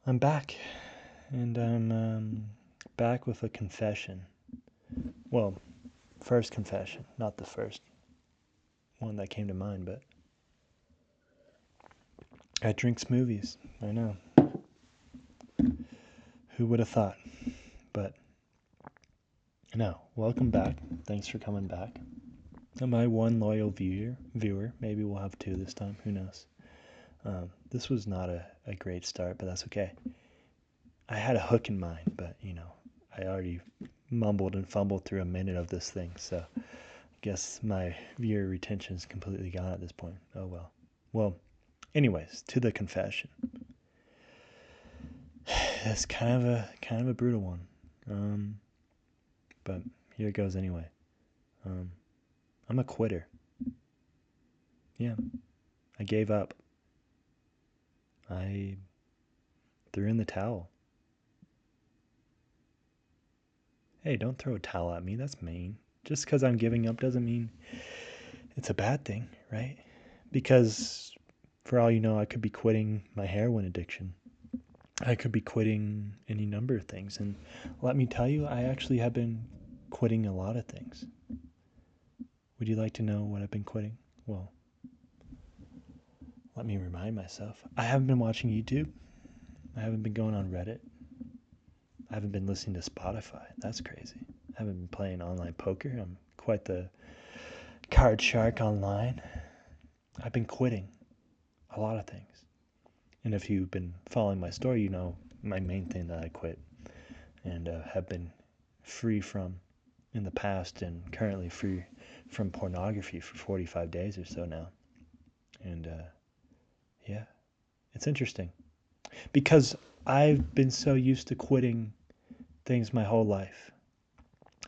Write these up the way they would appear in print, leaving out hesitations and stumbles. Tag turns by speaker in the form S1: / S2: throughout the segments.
S1: I'm back, and I'm back with a confession. Well, first confession, not the first one that came to mind, but I drink smoothies. I know. Who would have thought? But no, welcome back. Thanks for coming back. My one loyal viewer. Maybe we'll have two this time. Who knows? This was not a great start, but that's okay. I had a hook in mind, but I already mumbled and fumbled through a minute of this thing, so I guess my viewer retention is completely gone at this point. Oh well. Well, anyways, to the confession. It's kind of a brutal one, but here it goes anyway. I'm a quitter. Yeah, I gave up. I threw in the towel. Hey, don't throw a towel at me. That's mean. Just because I'm giving up doesn't mean it's a bad thing, right? Because for all you know, I could be quitting my heroin addiction. I could be quitting any number of things. And let me tell you, I actually have been quitting a lot of things. Would you like to know what I've been quitting? Well, let me remind myself. I haven't been watching YouTube. I haven't been going on Reddit. I haven't been listening to Spotify. That's crazy. I haven't been playing online poker. I'm quite the card shark online. I've been quitting a lot of things. And if you've been following my story, you know my main thing that I quit and have been free from in the past and currently free from pornography for 45 days or so now. And yeah, it's interesting because I've been so used to quitting things my whole life.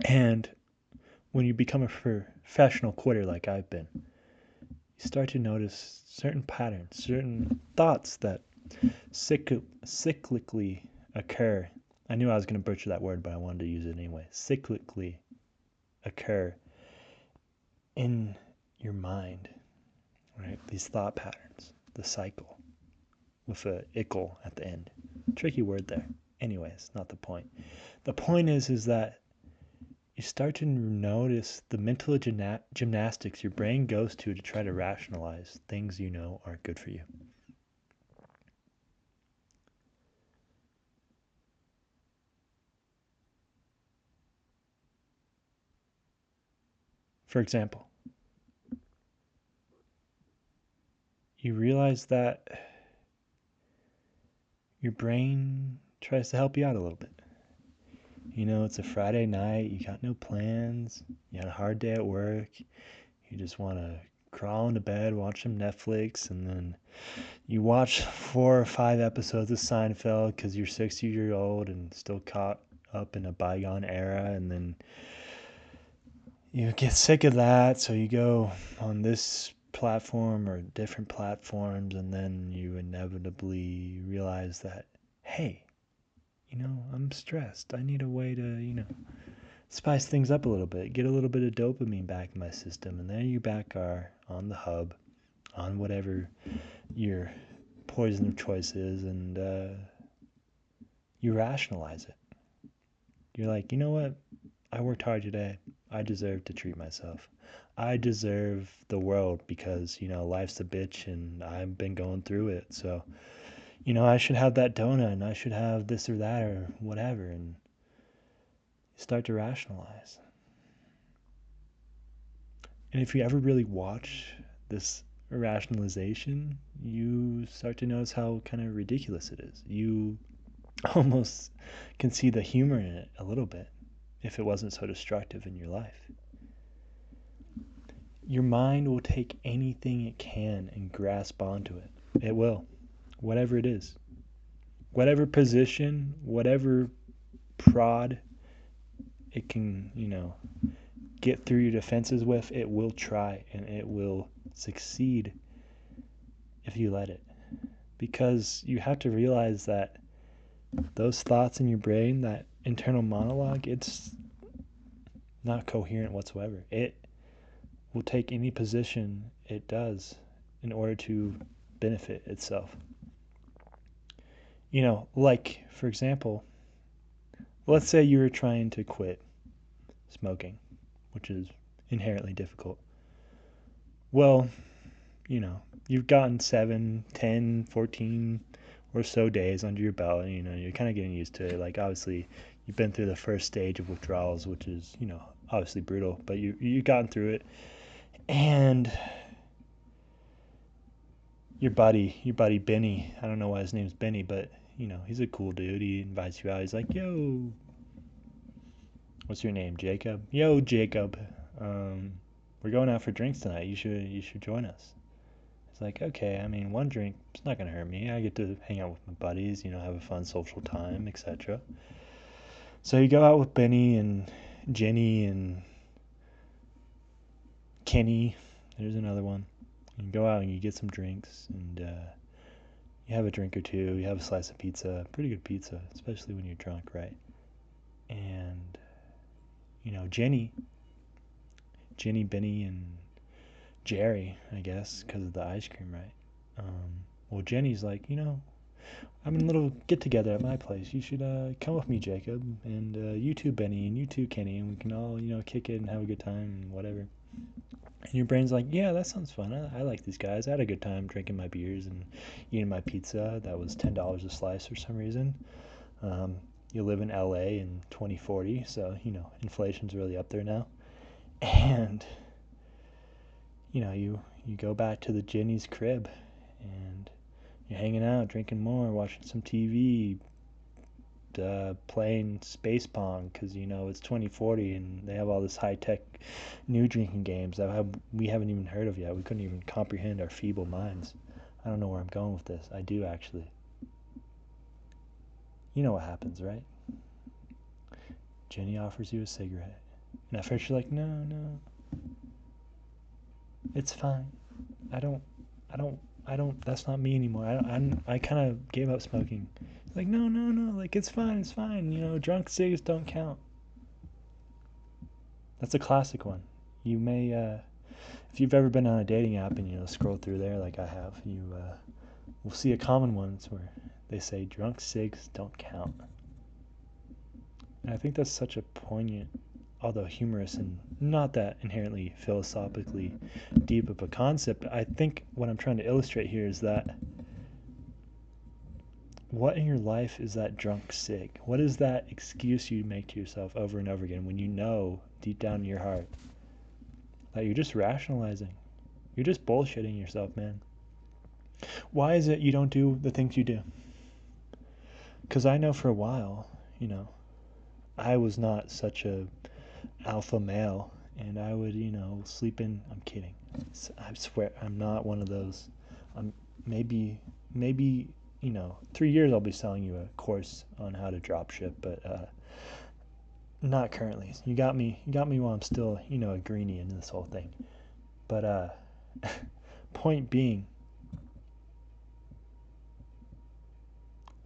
S1: And when you become a professional quitter like I've been, you start to notice certain patterns, certain thoughts that cyclically occur. I knew I was going to butcher that word, but I wanted to use it anyway. Cyclically occur in your mind, right? These thought patterns, the cycle with a ickle at the end. Tricky word there. Anyways, not the point. The point is that you start to notice the mental gymnastics your brain goes to try to rationalize things you know aren't good for you. For example, you realize that your brain tries to help you out a little bit. You know, it's a Friday night, you got no plans, you had a hard day at work, you just want to crawl into bed, watch some Netflix, and then you watch 4 or 5 episodes of Seinfeld because you're 60 years old and still caught up in a bygone era, and then you get sick of that, so you go on this platform or different platforms, and then you inevitably realize that, hey, I'm stressed. I need a way to, spice things up a little bit, get a little bit of dopamine back in my system, and there you back are on the hub, on whatever your poison of choice is, and you rationalize it. You're like, you know what? I worked hard today. I deserve to treat myself. I deserve the world because, life's a bitch and I've been going through it. So, I should have that donut and I should have this or that or whatever. And you start to rationalize. And if you ever really watch this rationalization, you start to notice how kind of ridiculous it is. You almost can see the humor in it a little bit if it wasn't so destructive in your life. Your mind will take anything it can and grasp onto it. It will, whatever it is. Whatever position, whatever prod it can, get through your defenses with, it will try and it will succeed if you let it. Because you have to realize that those thoughts in your brain, that internal monologue, it's not coherent whatsoever. It will take any position it does in order to benefit itself. Like, for example, let's say you were trying to quit smoking, which is inherently difficult. Well, you've gotten 7, 10, 14 or so days under your belt, and you're kind of getting used to it. Like, obviously, you've been through the first stage of withdrawals, which is, obviously brutal, but you've gotten through it. And your buddy Benny, I don't know why his name's Benny, but he's a cool dude. He invites you out. He's like, "Yo, what's your name, Jacob? Yo, Jacob, um, we're going out for drinks tonight. You should join us." It's like, okay, I mean, one drink, it's not gonna hurt me. I get to hang out with my buddies, have a fun social time, etc. So you go out with Benny and Jenny and Kenny. There's another one. You go out and you get some drinks, and you have a drink or two. You have a slice of pizza, pretty good pizza, especially when you're drunk, right? And Jenny, Benny, and Jerry, I guess, because of the ice cream, right? Well, Jenny's like, I'm in a little get together at my place. You should come with me, Jacob, and you too, Benny, and you too, Kenny, and we can all, kick it and have a good time and whatever. And your brain's like, yeah, that sounds fun. I like these guys. I had a good time drinking my beers and eating my pizza. That was $10 a slice for some reason. Um, you live in LA in 2040, so, inflation's really up there now. And, you go back to the Jenny's crib and you're hanging out, drinking more, watching some TV, playing space pong because it's 2040 and they have all this high tech new drinking games that we haven't even heard of yet. We couldn't even comprehend our feeble minds. I don't know where I'm going with this. I do actually. You know what happens, right? Jenny offers you a cigarette, and at first you're like, no, no, it's fine. I don't, I don't, I don't. That's not me anymore. I kind of gave up smoking. Like, no, no, no. Like, it's fine. It's fine. Drunk cigs don't count. That's a classic one. You may, if you've ever been on a dating app and scroll through there like I have, you will see a common one where they say drunk cigs don't count. And I think that's such a poignant, although humorous and not that inherently philosophically deep of a concept. I think what I'm trying to illustrate here is that what in your life is that drunk cig? What is that excuse you make to yourself over and over again when you know deep down in your heart that you're just rationalizing? You're just bullshitting yourself, man. Why is it you don't do the things you do? Because I know for a while, I was not such a alpha male, and I would, sleep in. I'm kidding. I swear, I'm not one of those. I'm maybe 3 years I'll be selling you a course on how to drop ship, but not currently. You got me while I'm still, a greenie in this whole thing. But point being,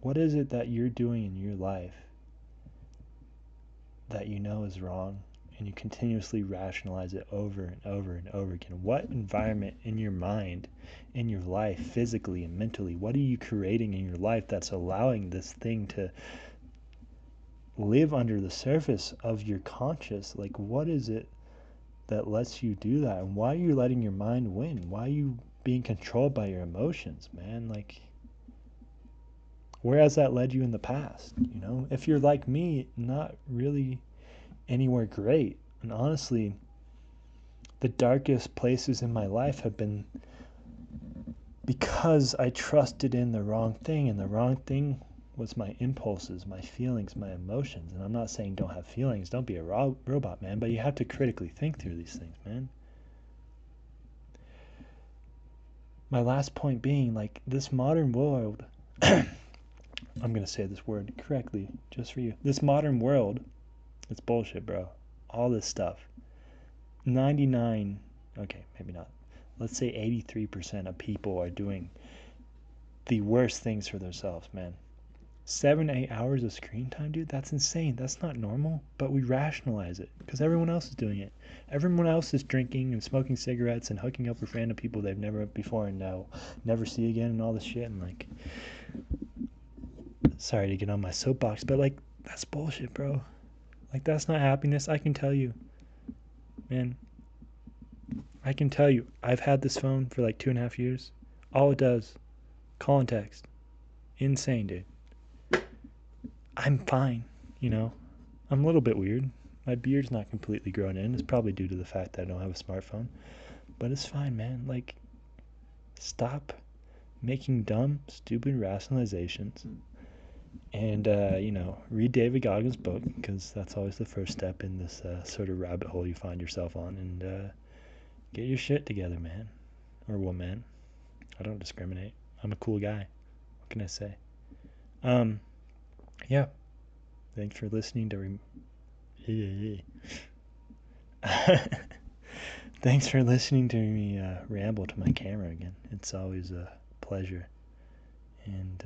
S1: what is it that you're doing in your life that you know is wrong and you continuously rationalize it over and over and over again? What environment in your mind, in your life, physically and mentally, what are you creating in your life that's allowing this thing to live under the surface of your conscious? Like, what is it that lets you do that? And why are you letting your mind win? Why are you being controlled by your emotions, man? Like, where has that led you in the past? If you're like me, not really anywhere great. And honestly, the darkest places in my life have been because I trusted in the wrong thing, and the wrong thing was my impulses, my feelings, my emotions. And I'm not saying don't have feelings, don't be a robot, man, but you have to critically think through these things, man. My last point being, like, this modern world, I'm going to say this word correctly just for you. This modern world, it's bullshit, bro. All this stuff. 99, okay, maybe not. Let's say 83% of people are doing the worst things for themselves, man. 7-8 hours of screen time, dude, that's insane. That's not normal, but we rationalize it because everyone else is doing it. Everyone else is drinking and smoking cigarettes and hooking up with random people they've never before and now never see again and all this shit. And like, sorry to get on my soapbox, but like, that's bullshit, bro. Like, that's not happiness. I can tell you, man. I can tell you, I've had this phone for like 2.5 years. All it does, call and text. Insane, dude. I'm fine, you know. I'm a little bit weird. My beard's not completely grown in. It's probably due to the fact that I don't have a smartphone. But it's fine, man. Like, stop making dumb, stupid rationalizations. And, read David Goggins' book, because that's always the first step in this sort of rabbit hole you find yourself on. And get your shit together, man. Or woman. I don't discriminate. I'm a cool guy. What can I say? Yeah. Thanks for listening to. Thanks for listening to me ramble to my camera again. It's always a pleasure. And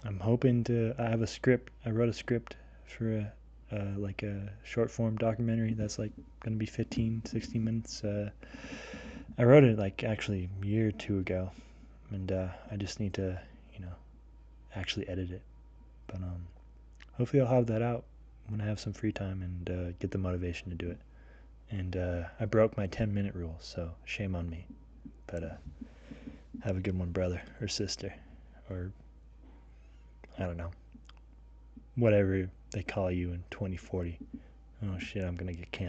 S1: I'm hoping to. I have a script. I wrote a script for like a short form documentary that's like going to be 15, 16 minutes. I wrote it like actually a year or two ago. And I just need to, actually edit it. But hopefully I'll have that out when I have some free time and get the motivation to do it. And I broke my 10-minute rule, so shame on me. But have a good one, brother or sister, or I don't know, whatever they call you in 2040. Oh shit, I'm gonna get canceled.